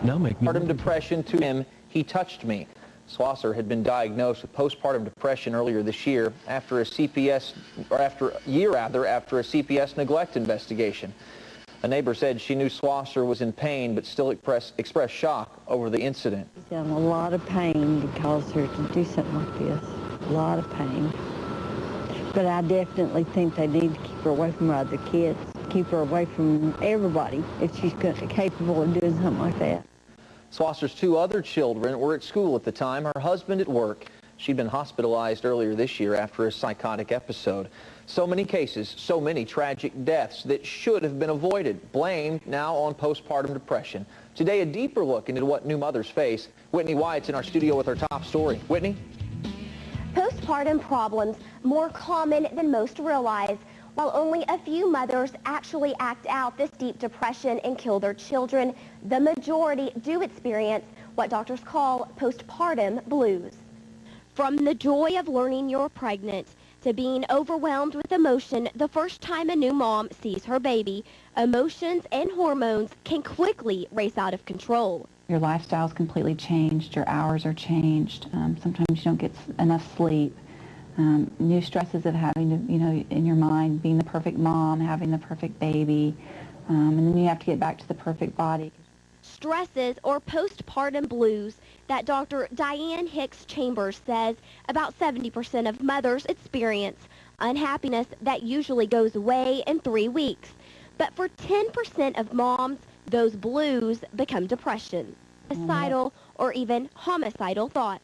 Now make me postpartum depression to him. He touched me. Slosser had been diagnosed with postpartum depression earlier this year after a CPS neglect investigation. A neighbor said she knew Slosser was in pain but still expressed shock over the incident. He's in a lot of pain to cause her to do something like this. A lot of pain. But I definitely think they need to keep her away from other kids, keep her away from everybody if she's capable of doing something like that. Slosser's 2 other children were at school at the time, her husband at work. She'd been hospitalized earlier this year after a psychotic episode. So many cases, so many tragic deaths that should have been avoided, blamed now on postpartum depression. Today, a deeper look into what new mothers face. Whitney Wyatt's in our studio with our top story. Whitney? Postpartum problems more common than most realize. While only a few mothers actually act out this deep depression and kill their children, the majority do experience what doctors call postpartum blues. From the joy of learning you're pregnant to being overwhelmed with emotion the first time a new mom sees her baby, emotions and hormones can quickly race out of control. Your lifestyle's completely changed, your hours are changed, sometimes you don't get enough sleep. New stresses of having to, in your mind, being the perfect mom, having the perfect baby, and then you have to get back to the perfect body. Stresses or postpartum blues that Dr. Diane Hicks Chambers says about 70% of mothers experience, unhappiness that usually goes away in 3 weeks. But for 10% of moms, those blues become depression, suicidal, or even homicidal thoughts.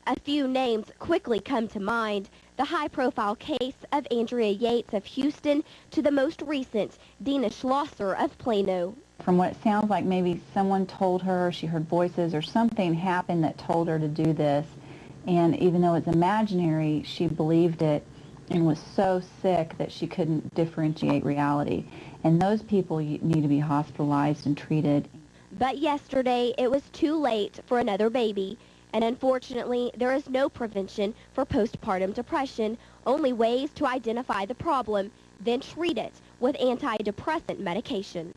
A few names quickly come to mind, the high-profile case of Andrea Yates of Houston to the most recent, Dina Schlosser of Plano. From what it sounds like, maybe someone told her, she heard voices or something happened that told her to do this, and even though it's imaginary, she believed it and was so sick that she couldn't differentiate reality. And those people need to be hospitalized and treated. But yesterday, it was too late for another baby. And unfortunately, there is no prevention for postpartum depression, only ways to identify the problem, then treat it with antidepressant medication.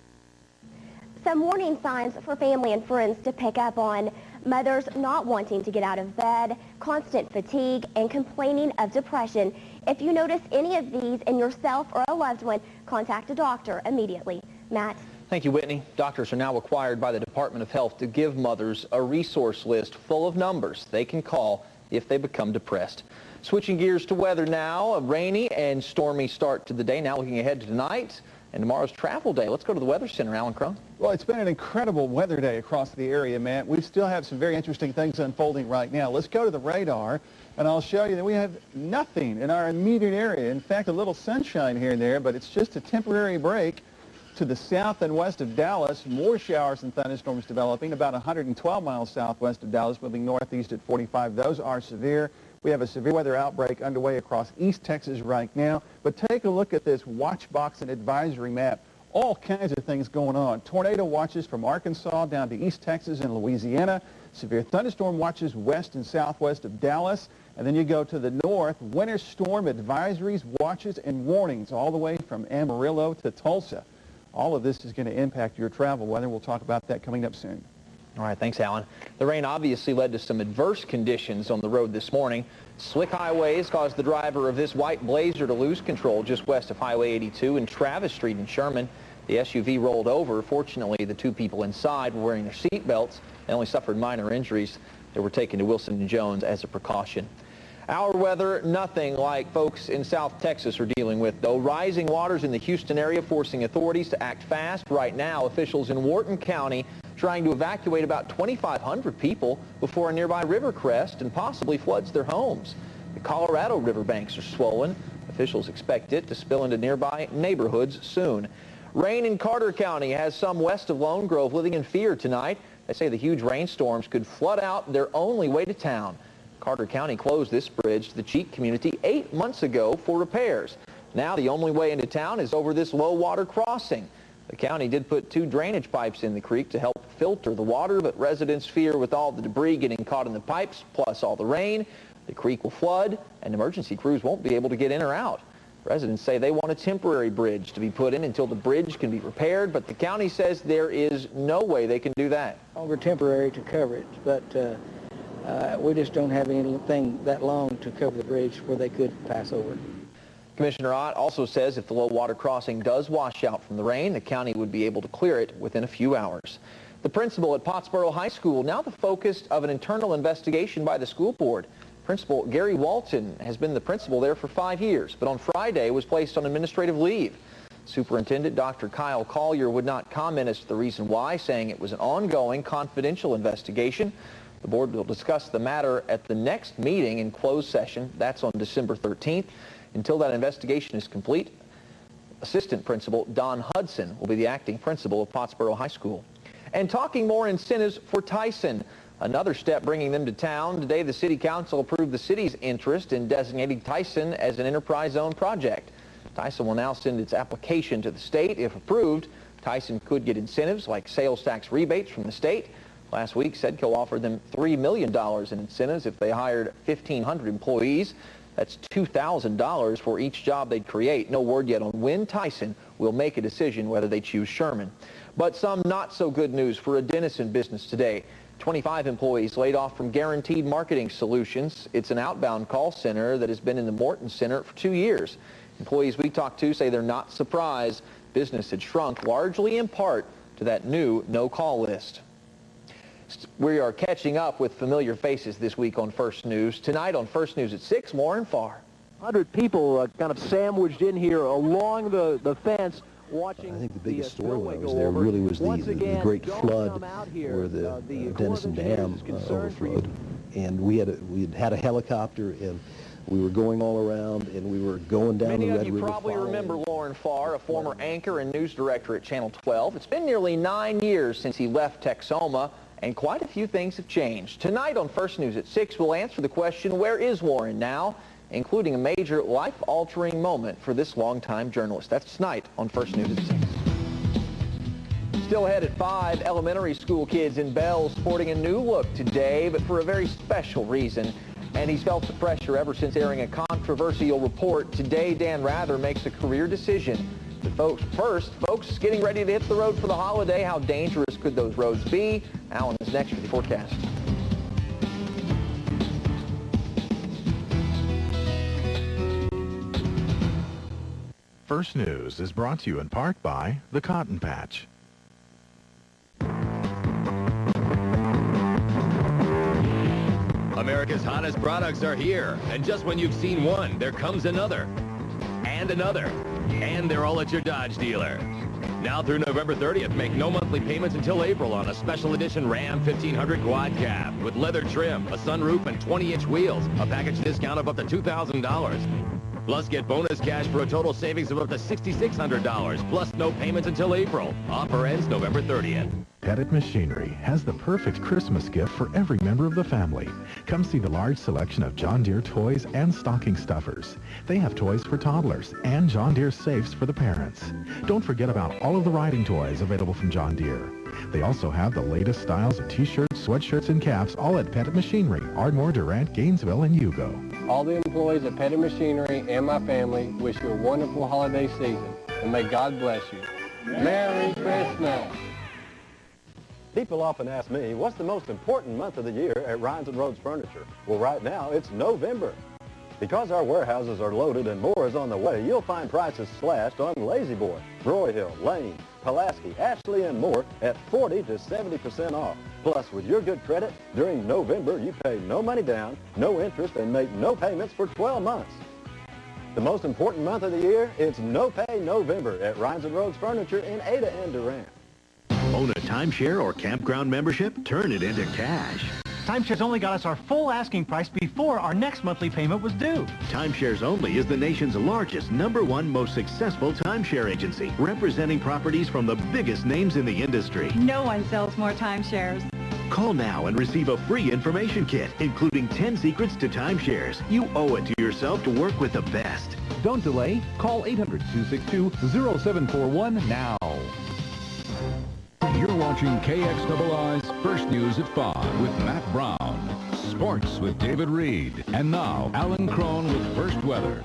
Some warning signs for family and friends to pick up on: mothers not wanting to get out of bed, constant fatigue, and complaining of depression. If you notice any of these in yourself or a loved one, contact a doctor immediately. Matt? Thank you, Whitney. Doctors are now required by the Department of Health to give mothers a resource list full of numbers they can call if they become depressed. Switching gears to weather now, a rainy and stormy start to the day. Now looking ahead to tonight and tomorrow's travel day. Let's go to the Weather Center. Alan Crone. Well, it's been an incredible weather day across the area, Matt. We still have some very interesting things unfolding right now. Let's go to the radar, and I'll show you that we have nothing in our immediate area. In fact, a little sunshine here and there, but it's just a temporary break. To the south and west of Dallas, more showers and thunderstorms developing, about 112 miles southwest of Dallas, moving northeast at 45. Those are severe. We have a severe weather outbreak underway across East Texas right now. But take a look at this watch box and advisory map. All kinds of things going on. Tornado watches from Arkansas down to East Texas and Louisiana. Severe thunderstorm watches west and southwest of Dallas. And then you go to the north, winter storm advisories, watches, and warnings all the way from Amarillo to Tulsa. All of this is going to impact your travel weather. We'll talk about that coming up soon. All right, thanks, Alan. The rain obviously led to some adverse conditions on the road this morning. Slick highways caused the driver of this white Blazer to lose control just west of Highway 82 and Travis Street in Sherman. The SUV rolled over. Fortunately, the 2 people inside were wearing their seat belts. They only suffered minor injuries. They were taken to Wilson and Jones as a precaution. Our weather, nothing like folks in South Texas are dealing with, though. Rising waters in the Houston area forcing authorities to act fast. Right now, officials in Wharton County trying to evacuate about 2,500 people before a nearby river crest and possibly floods their homes. The Colorado riverbanks are swollen. Officials expect it to spill into nearby neighborhoods soon. Rain in Carter County has some west of Lone Grove living in fear tonight. They say the huge rainstorms could flood out their only way to town. Carter County closed this bridge to the Cheat community 8 months ago for repairs. Now the only way into town is over this low water crossing. The county did put 2 drainage pipes in the creek to help filter the water, but residents fear with all the debris getting caught in the pipes, plus all the rain, the creek will flood and emergency crews won't be able to get in or out. Residents say they want a temporary bridge to be put in until the bridge can be repaired, but the county says there is no way they can do that. Longer temporary to cover it, but we just don't have anything that long to cover the bridge where they could pass over. Commissioner Ott also says if the low water crossing does wash out from the rain, the county would be able to clear it within a few hours. The principal at Pottsboro High School now the focus of an internal investigation by the school board. Principal Gary Walton has been the principal there for 5 years, but on Friday was placed on administrative leave. Superintendent Dr. Kyle Collier would not comment as to the reason why, saying it was an ongoing confidential investigation. The board will discuss the matter at the next meeting in closed session. That's on December 13th. Until that investigation is complete, Assistant Principal Don Hudson will be the acting principal of Pottsboro High School. And talking more incentives for Tyson. Another step bringing them to town. Today, the City Council approved the city's interest in designating Tyson as an enterprise zone project. Tyson will now send its application to the state. If approved, Tyson could get incentives like sales tax rebates from the state. Last week, Sedco offered them $3 million in incentives if they hired 1,500 employees. That's $2,000 for each job they'd create. No word yet on when Tyson will make a decision whether they choose Sherman. But some not so good news for a Denison business today. 25 employees laid off from Guaranteed Marketing Solutions. It's an outbound call center that has been in the Morton Center for 2 years. Employees we talked to say they're not surprised. Business had shrunk largely in part to that new no-call list. We are catching up with familiar faces this week on First News. Tonight on First News at 6, more and far. 100 people kind of sandwiched in here along the fence. I think the biggest story when I was there really was the great flood where the Denison Dam overflowed. And we had a helicopter, and we were going all around, and we were going down the Red River. Many of you probably remember Lauren Farr, a former anchor and news director at Channel 12. It's been nearly 9 years since he left Texoma, and quite a few things have changed. Tonight on First News at 6, we'll answer the question, where is Lauren now? Including a major life-altering moment for this longtime journalist. That's tonight on First News at 6. Still ahead at 5, elementary school kids in Bell sporting a new look today, but for a very special reason. And he's felt the pressure ever since airing a controversial report. Today, Dan Rather makes a career decision. But folks getting ready to hit the road for the holiday. How dangerous could those roads be? Alan is next with the forecast. First News is brought to you in part by the Cotton Patch. America's hottest products are here, and just when you've seen one, there comes another, and another, and they're all at your Dodge dealer. Now through November 30th, make no monthly payments until April on a special edition Ram 1500 Quad Cab with leather trim, a sunroof, and 20-inch wheels, a package discount of up to $2,000. Plus, get bonus cash for a total savings of up to $6,600, plus no payments until April. Offer ends November 30th. Pettit Machinery has the perfect Christmas gift for every member of the family. Come see the large selection of John Deere toys and stocking stuffers. They have toys for toddlers and John Deere safes for the parents. Don't forget about all of the riding toys available from John Deere. They also have the latest styles of t-shirts, sweatshirts, and caps, all at Pettit Machinery, Ardmore, Durant, Gainesville, and Hugo. All the employees at Pettit Machinery and my family wish you a wonderful holiday season, and may God bless you. Merry Christmas! People often ask me, what's the most important month of the year at Rhines & Rhodes Furniture? Well, right now, it's November. Because our warehouses are loaded and more is on the way, you'll find prices slashed on Lazy Boy, Broyhill, Lane, Pulaski, Ashley, and more at 40 to 70% off. Plus, with your good credit, during November, you pay no money down, no interest, and make no payments for 12 months. The most important month of the year, it's No Pay November at Rhines & Rhodes Furniture in Ada and Durant. Own a timeshare or campground membership? Turn it into cash. Timeshares Only got us our full asking price before our next monthly payment was due. Timeshares Only is the nation's largest, #1 most successful timeshare agency, representing properties from the biggest names in the industry. No one sells more timeshares. Call now and receive a free information kit, including 10 secrets to timeshares. You owe it to yourself to work with the best. Don't delay. Call 800-262-0741 now. You're watching KXII's First News at 5 with Matt Brown. Sports with David Reed. And now, Alan Crone with First Weather.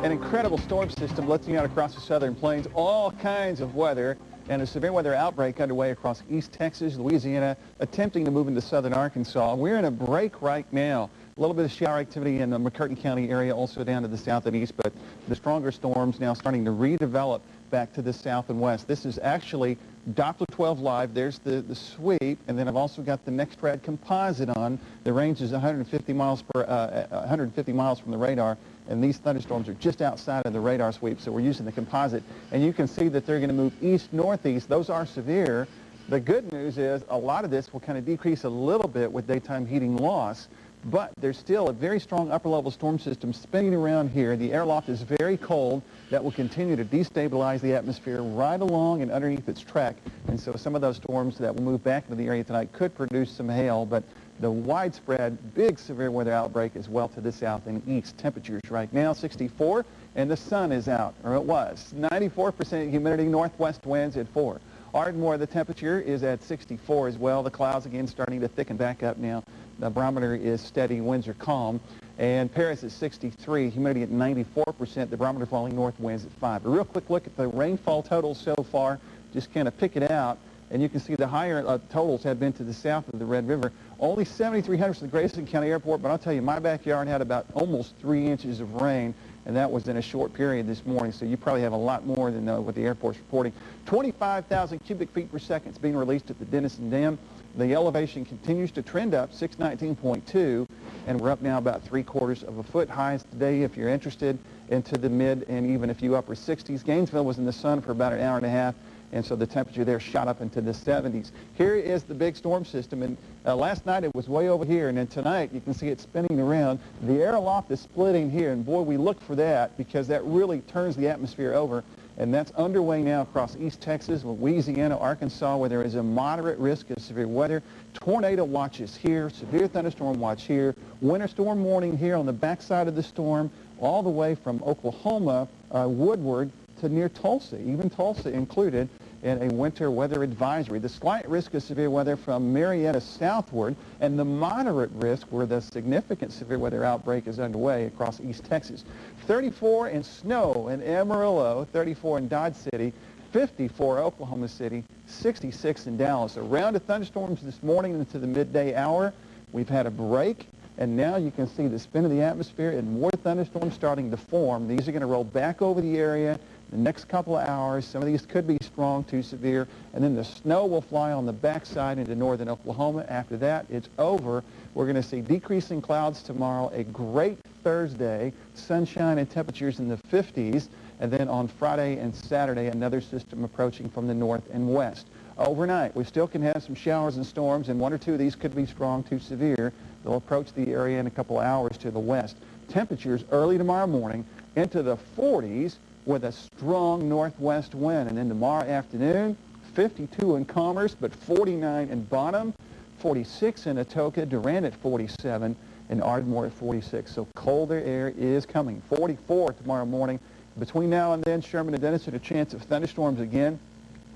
An incredible storm system lifting out across the southern plains, all kinds of weather, and a severe weather outbreak underway across East Texas, Louisiana, attempting to move into southern Arkansas. We're in a break right now. A little bit of shower activity in the McCurtain County area, also down to the south and east, but the stronger storms now starting to redevelop back to the south and west. This is actually Doppler 12 live. There's the sweep, and then I've also got the NextRad composite on. The range is 150 miles from the radar, and these thunderstorms are just outside of the radar sweep, so we're using the composite. And you can see that they're going to move east-northeast. Those are severe. The good news is a lot of this will kind of decrease a little bit with daytime heating loss, but there's still a very strong upper-level storm system spinning around here. The airloft is very cold. That will continue to destabilize the atmosphere right along and underneath its track. And so some of those storms that will move back into the area tonight could produce some hail, but the widespread, big severe weather outbreak is well to the south and east. Temperatures right now 64, and the sun is out, or it was. 94% humidity, northwest winds at 4. Ardmore, the temperature is at 64 as well. The clouds again starting to thicken back up now. The barometer is steady, winds are calm. And Paris is 63, humidity at 94%, the barometer falling north winds at 5. A real quick look at the rainfall totals so far, just kind of pick it out, and you can see the higher totals have been to the south of the Red River. Only 7,300 for the Grayson County Airport, but I'll tell you, my backyard had about almost 3 inches of rain, and that was in a short period this morning, so you probably have a lot more than what the airport's reporting. 25,000 cubic feet per second is being released at the Denison Dam. The elevation continues to trend up, 619.2, and we're up now about 3/4 of a foot. Highs today, if you're interested, into the mid and even a few upper 60s. Gainesville was in the sun for about an hour and a half, and so the temperature there shot up into the 70s. Here is the big storm system, and last night it was way over here, and then tonight you can see it spinning around. The air aloft is splitting here, and boy, we look for that because that really turns the atmosphere over. And that's underway now across East Texas, Louisiana, Arkansas, where there is a moderate risk of severe weather. Tornado watches here, severe thunderstorm watch here, winter storm warning here on the backside of the storm, all the way from Oklahoma woodward to near Tulsa, even Tulsa included, in a winter weather advisory. The slight risk of severe weather from Marietta southward, and the moderate risk where the significant severe weather outbreak is underway across East Texas. 34 in snow in Amarillo, 34 in Dodge City, 54 Oklahoma City, 66 in Dallas. A round of thunderstorms this morning into the midday hour. We've had a break, and now you can see the spin of the atmosphere and more thunderstorms starting to form. These are going to roll back over the area the next couple of hours. Some of these could be strong to severe, and then the snow will fly on the backside into northern Oklahoma. After that, it's over. We're going to see decreasing clouds tomorrow, a great Thursday, sunshine and temperatures in the 50s, and then on Friday and Saturday, another system approaching from the north and west. Overnight, we still can have some showers and storms, and 1 or 2 of these could be strong to severe. They'll approach the area in a couple of hours to the west. Temperatures early tomorrow morning into the 40s with a strong northwest wind. And then tomorrow afternoon, 52 in Commerce, but 49 in Bonham, 46 in Atoka, Durant at 47, and Ardmore at 46. So colder air is coming. 44 tomorrow morning. Between now and then, Sherman and Denison, a chance of thunderstorms again,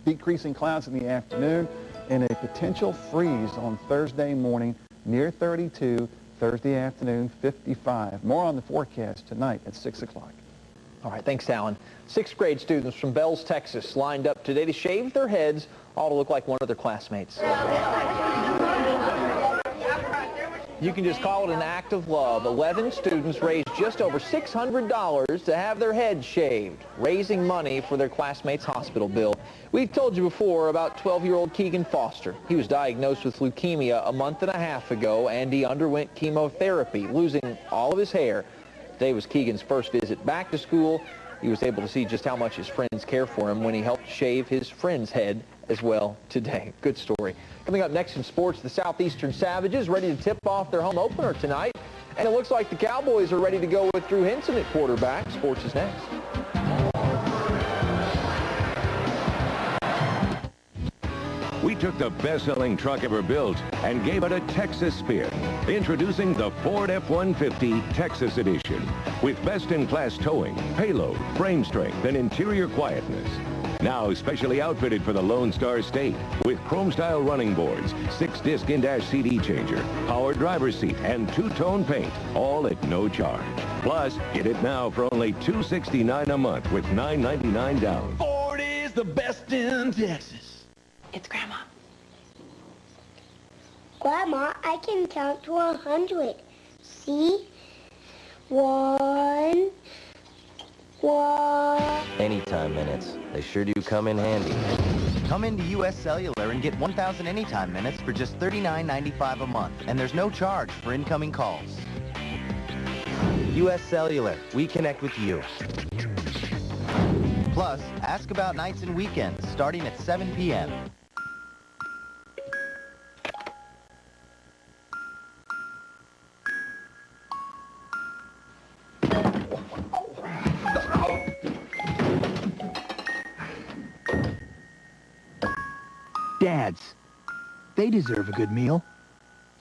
decreasing clouds in the afternoon, and a potential freeze on Thursday morning near 32, Thursday afternoon 55. More on the forecast tonight at 6 o'clock. All right, thanks, Alan. 6th grade students from Bells, Texas, lined up today to shave their heads, all to look like one of their classmates. You can just call it an act of love. 11 students raised just over $600 to have their heads shaved, raising money for their classmates' hospital bill. We've told you before about 12-year-old Keegan Foster. He was diagnosed with leukemia a month and a half ago, and he underwent chemotherapy, losing all of his hair. Today was Keegan's first visit back to school. He was able to see just how much his friends care for him when he helped shave his friend's head as well today. Good story. Coming up next in sports, the Southeastern Savages ready to tip off their home opener tonight. And it looks like the Cowboys are ready to go with Drew Henson at quarterback. Sports is next. We took the best-selling truck ever built and gave it a Texas spin. Introducing the Ford F-150 Texas Edition with best-in-class towing, payload, frame strength, and interior quietness. Now specially outfitted for the Lone Star State with chrome-style running boards, 6-disc in-dash CD changer, powered driver's seat, and two-tone paint, all at no charge. Plus, get it now for only $269 a month with $999 down. Ford is the best in Texas. It's Grandma. Grandma, I can count to 100. See? 1... Anytime minutes. They sure do come in handy. Come into U.S. Cellular and get 1,000 anytime minutes for just $39.95 a month. And there's no charge for incoming calls. U.S. Cellular. We connect with you. Plus, ask about nights and weekends starting at 7 p.m. Dads, they deserve a good meal.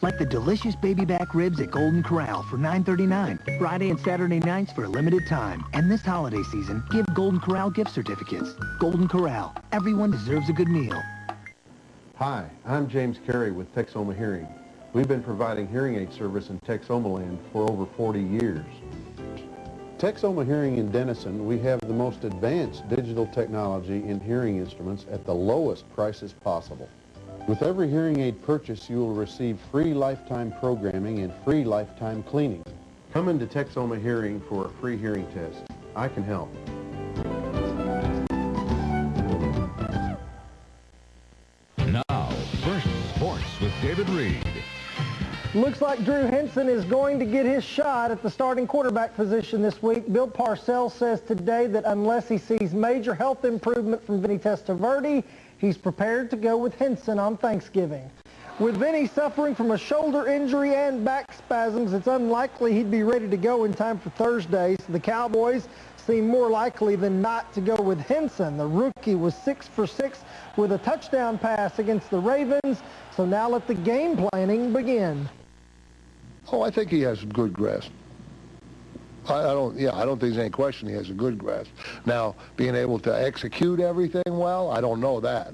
Like the delicious baby back ribs at Golden Corral for $9.39. Friday and Saturday nights for a limited time. And this holiday season, give Golden Corral gift certificates. Golden Corral. Everyone deserves a good meal. Hi, I'm James Carey with Texoma Hearing. We've been providing hearing aid service in Texoma land for over 40 years. Texoma Hearing in Denison, we have the most advanced digital technology in hearing instruments at the lowest prices possible. With every hearing aid purchase, you will receive free lifetime programming and free lifetime cleaning. Come into Texoma Hearing for a free hearing test. I can help. Now, First Sports with David Reed. Looks like Drew Henson is going to get his shot at the starting quarterback position this week. Bill Parcells says today that unless he sees major health improvement from Vinny Testaverde, he's prepared to go with Henson on Thanksgiving. With Vinny suffering from a shoulder injury and back spasms, it's unlikely he'd be ready to go in time for Thursday. So the Cowboys seem more likely than not to go with Henson. The rookie was 6 for 6 with a touchdown pass against the Ravens. So now let the game planning begin. Oh, I think he has a good grasp. I don't think there's any question he has a good grasp. Now, being able to execute everything well, I don't know that.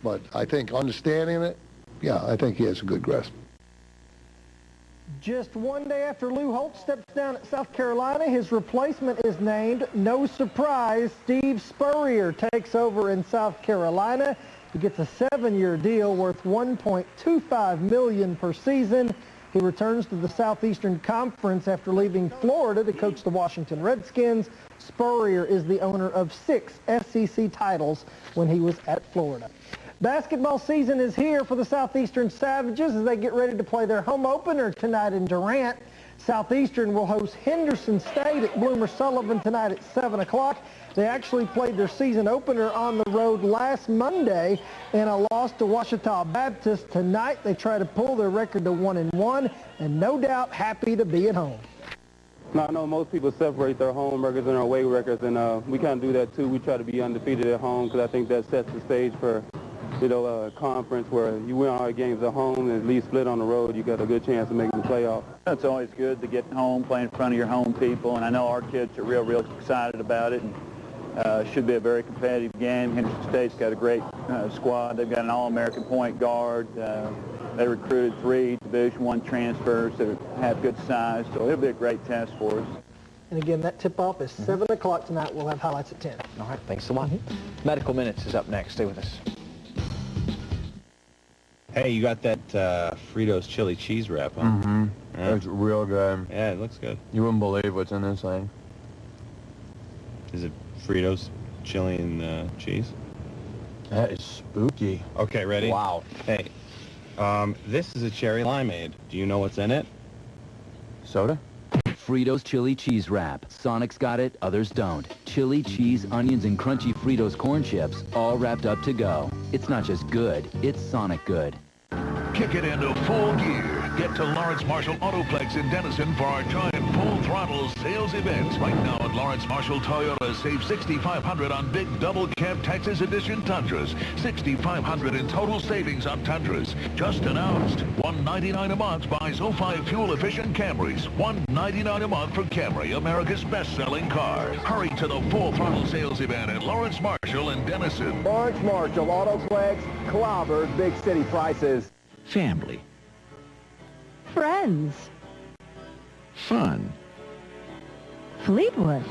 But I think understanding it, yeah, I think he has a good grasp. Just one day after Lou Holtz steps down at South Carolina, his replacement is named. No surprise, Steve Spurrier takes over in South Carolina. He gets a 7-year deal worth $1.25 million per season. He returns to the Southeastern Conference after leaving Florida to coach the Washington Redskins. Spurrier is the owner of 6 SEC titles when he was at Florida. Basketball season is here for the Southeastern Savages as they get ready to play their home opener tonight in Durant. Southeastern will host Henderson State at Bloomer Sullivan tonight at 7 o'clock. They actually played their season opener on the road last Monday in a loss to Ouachita Baptist. Tonight they try to pull their record to 1-1 and no doubt happy to be at home. No, I know most people separate their home records and their away records, and we kind of do that too. We try to be undefeated at home because I think that sets the stage for, a conference where you win all your games at home and at least split on the road. You got a good chance of making the playoff. It's always good to get home, play in front of your home people, and I know our kids are real excited about it. And should be a very competitive game. Henderson State's got a great squad. They've got an All-American point guard. They recruited 3 Division I transfers that have good size, so it'll be a great test for us. And again, that tip-off is 7 o'clock tonight. We'll have highlights at 10. All right, thanks a lot. Medical Minutes is up next. Stay with us. Hey, you got that Fritos chili cheese wrap, huh? Mm-hmm. Yeah. It's real good. Yeah, it looks good. You wouldn't believe what's in this thing. Is it Fritos chili and cheese? That is spooky. Okay, ready? Wow. Hey, this is a cherry limeade. Do you know what's in it? Soda? Fritos chili cheese wrap. Sonic's got it, others don't. Chili, cheese, onions, and crunchy Fritos corn chips, all wrapped up to go. It's not just good, it's Sonic good. Kick it into full gear Get to Lawrence Marshall Autoplex in Denison for our giant full-throttle sales event. Right now at Lawrence Marshall Toyota, save $6,500 on big double cab Texas Edition Tundras. $6,500 in total savings on Tundras. Just announced. $199 a month buys 05 fuel-efficient Camrys. $199 a month for Camry, America's best-selling car. Hurry to the full-throttle sales event at Lawrence Marshall in Denison. Lawrence Marshall Autoplex, clobber, big city prices. Family. Friends. Fun. Fleetwood.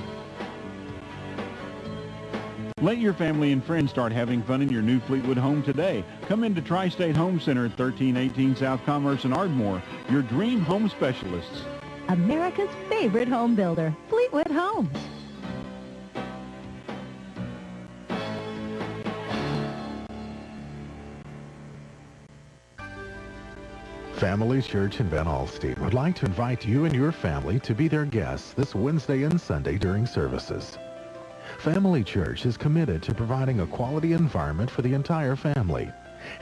Let your family and friends start having fun in your new Fleetwood home today. Come into Tri-State Home Center at 1318 South Commerce in Ardmore, your dream home specialists. America's favorite home builder, Fleetwood Homes. Family Church in Van Alstyne would like to invite you and your family to be their guests this Wednesday and Sunday during services. Family Church is committed to providing a quality environment for the entire family,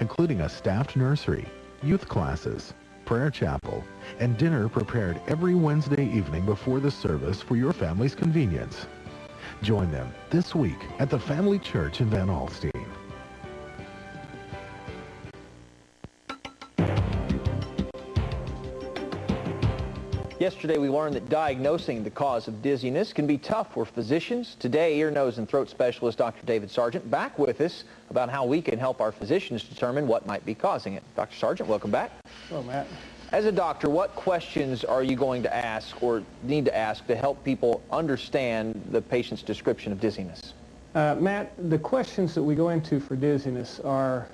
including a staffed nursery, youth classes, prayer chapel, and dinner prepared every Wednesday evening before the service for your family's convenience. Join them this week at the Family Church in Van Alstyne. Yesterday, we learned that diagnosing the cause of dizziness can be tough for physicians. Today, ear, nose, and throat specialist Dr. David Sargent back with us about how we can help our physicians determine what might be causing it. Dr. Sargent, welcome back. Hello, Matt. As a doctor, what questions are you going to ask or need to ask to help people understand the patient's description of dizziness? Matt, the questions that we go into for dizziness are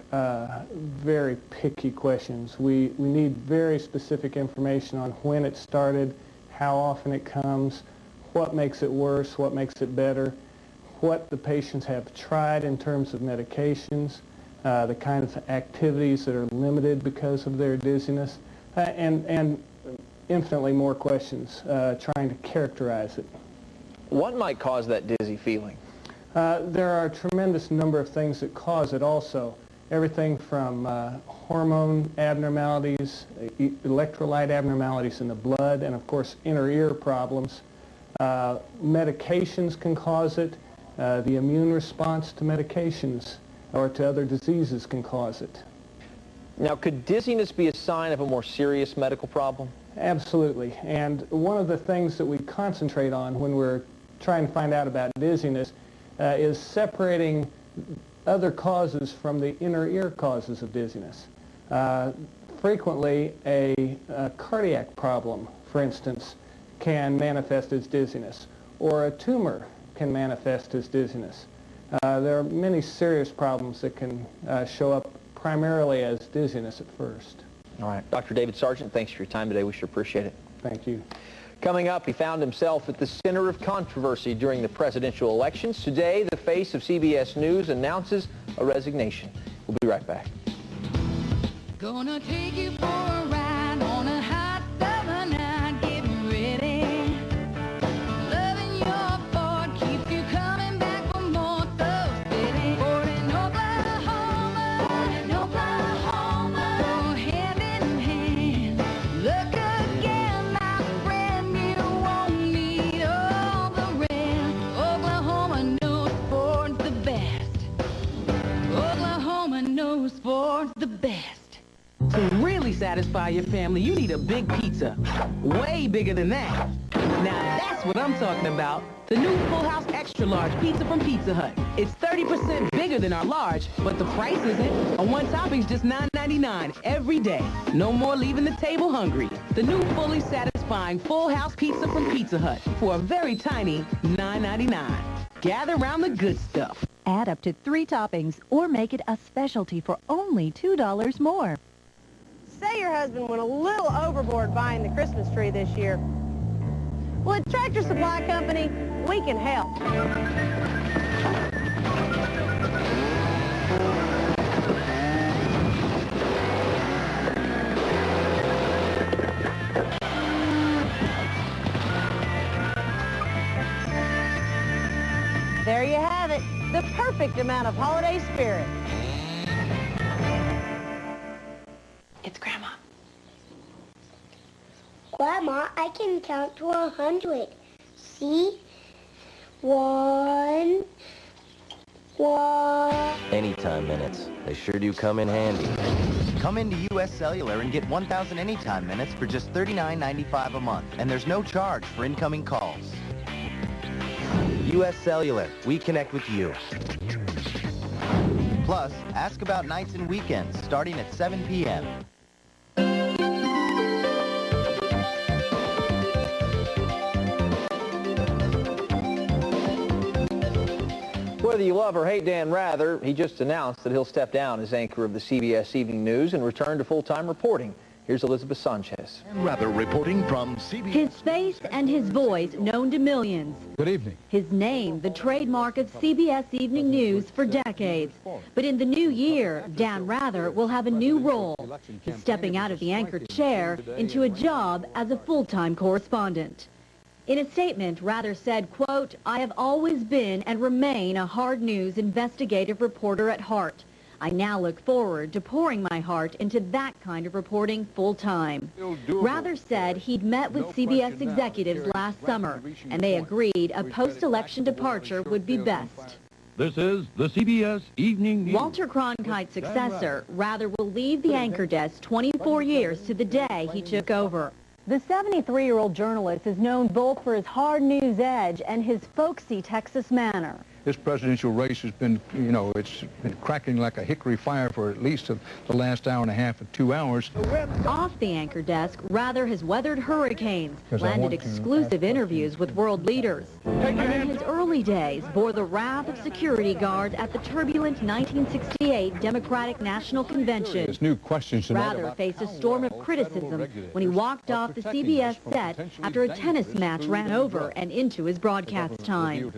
very picky questions. We need very specific information on when it started, how often it comes, what makes it worse, what makes it better, what the patients have tried in terms of medications, the kinds of activities that are limited because of their dizziness, and infinitely more questions trying to characterize it. What might cause that dizzy feeling? There are a tremendous number of things that cause it also. Everything from hormone abnormalities, electrolyte abnormalities in the blood, and of course inner ear problems. Medications can cause it. The immune response to medications or to other diseases can cause it. Now, could dizziness be a sign of a more serious medical problem? Absolutely. And one of the things that we concentrate on when we're trying to find out about dizziness is separating other causes from the inner ear causes of dizziness. Frequently, a cardiac problem, for instance, can manifest as dizziness, or a tumor can manifest as dizziness. There are many serious problems that can show up primarily as dizziness at first. All right. Dr. David Sargent, thanks for your time today. We sure appreciate it. Thank you. Coming up, he found himself at the center of controversy during the presidential elections. Today, the face of CBS News announces a resignation. We'll be right back. Gonna take you for a ride on a hot summer night, getting ready. Loving your Ford keeps you coming back for more, so steady. Ford in Oklahoma, go hand in hand. Look again, my friend, you won't need all the rest. Oklahoma knows Ford's the best. Oklahoma knows Ford's the best. To really satisfy your family, you need a big pizza. Way bigger than that. Now that's what I'm talking about. The new Full House Extra Large Pizza from Pizza Hut. It's 30% bigger than our large, but the price isn't. On one topping's just $9.99 every day. No more leaving the table hungry. The new fully satisfying Full House Pizza from Pizza Hut for a very tiny $9.99. Gather around the good stuff. Add up to 3 toppings or make it a specialty for only $2 more. Say your husband went a little overboard buying the Christmas tree this year. Well, at Tractor Supply Company, we can help. There you have it, the perfect amount of holiday spirit. It's Grandma. Grandma, I can count to 100. See? 1, 1. Anytime minutes. They sure do come in handy. Come into U.S. Cellular and get 1,000 anytime minutes for just $39.95 a month. And there's no charge for incoming calls. U.S. Cellular, we connect with you. Plus, ask about nights and weekends starting at 7 p.m. Whether you love or hate Dan Rather, he just announced that he'll step down as anchor of the CBS Evening News and return to full-time reporting. Here's Elizabeth Sanchez. Rather reporting from CBS. His face and his voice known to millions. Good evening. His name, the trademark of CBS Evening News for decades. But in the new year, Dan Rather will have a new role. He's stepping out of the anchor chair into a job as a full-time correspondent. In a statement, Rather said, quote, "I have always been and remain a hard news investigative reporter at heart. I now look forward to pouring my heart into that kind of reporting full-time." Rather said he'd met with CBS executives last summer, and they agreed a post-election departure would be best. This is the CBS Evening News. Walter Cronkite's successor, Rather will leave the anchor desk 24 years to the day he took over. The 73-year-old journalist is known both for his hard news edge and his folksy Texas manner. This presidential race has been, it's been cracking like a hickory fire for at least the last hour and a half or 2 hours. Off the anchor desk, Rather has weathered hurricanes, landed exclusive interviews with world leaders, and in his early days bore the wrath of security guards at the turbulent 1968 Democratic National Convention. There's new questions tonight. Rather faced a storm of criticism when he walked off the CBS set after a tennis match ran over and into his broadcast time.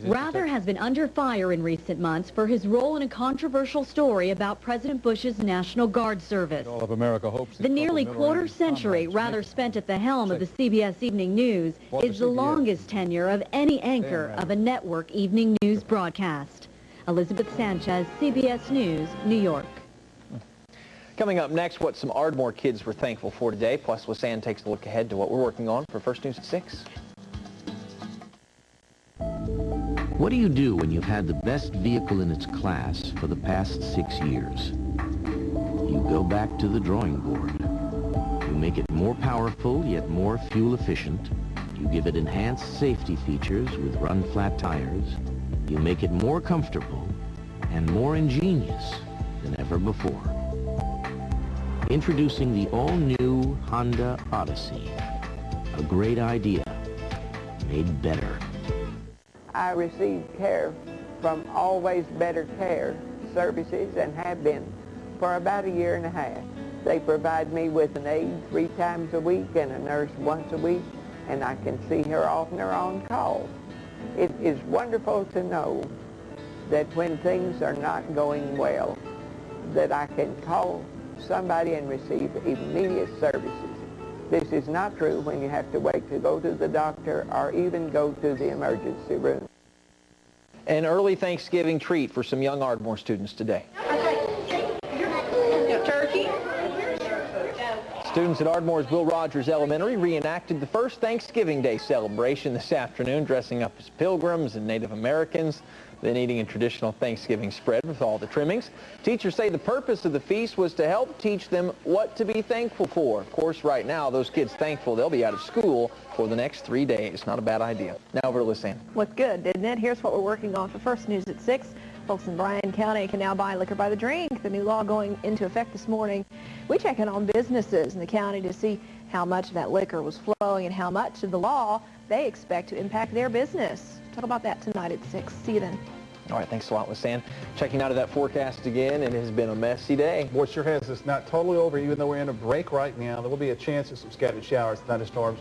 Rather has been under fire in recent months for his role in a controversial story about President Bush's National Guard service. All of America hopes the nearly quarter century Rather spent at the helm of the CBS Evening News is the longest tenure of any anchor of a network evening news broadcast. Elizabeth Sanchez, CBS News, New York. Coming up next, what some Ardmore kids were thankful for today, plus Lisanne takes a look ahead to what we're working on for First News at 6. What do you do when you've had the best vehicle in its class for the past 6 years? You go back to the drawing board. You make it more powerful, yet more fuel efficient. You give it enhanced safety features with run-flat tires. You make it more comfortable and more ingenious than ever before. Introducing the all-new Honda Odyssey. A great idea, made better. I receive care from Always Better Care Services and have been for about 1.5 years. They provide me with an aide 3 times a week and a nurse once a week, and I can see her often or on call. It is wonderful to know that when things are not going well, that I can call somebody and receive immediate services. This is not true when you have to wait to go to the doctor or even go to the emergency room. An early Thanksgiving treat for some young Ardmore students today. Turkey. Students at Ardmore's Will Rogers Elementary reenacted the first Thanksgiving Day celebration this afternoon, dressing up as pilgrims and Native Americans, then eating a traditional Thanksgiving spread with all the trimmings. Teachers say the purpose of the feast was to help teach them what to be thankful for. Of course, right now, those kids thankful they'll be out of school for the next 3 days. Not a bad idea. Now over to Lisanne. Looked good, didn't it? Here's what we're working on for First News at 6. Folks in Bryan County can now buy liquor by the drink. The new law going into effect this morning. We check in on businesses in the county to see how much of that liquor was flowing and how much of the law they expect to impact their business. Talk about that tonight at 6. See you then. All right, thanks a lot, Lisanne. Checking out of that forecast again, it has been a messy day. Boy, it sure has. It's not totally over, even though we're in a break right now. There will be a chance of some scattered showers, thunderstorms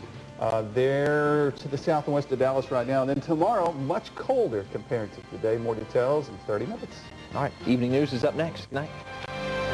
there to the south and west of Dallas right now. And then tomorrow, much colder compared to today. More details in 30 minutes. All right, Evening News is up next. Good night.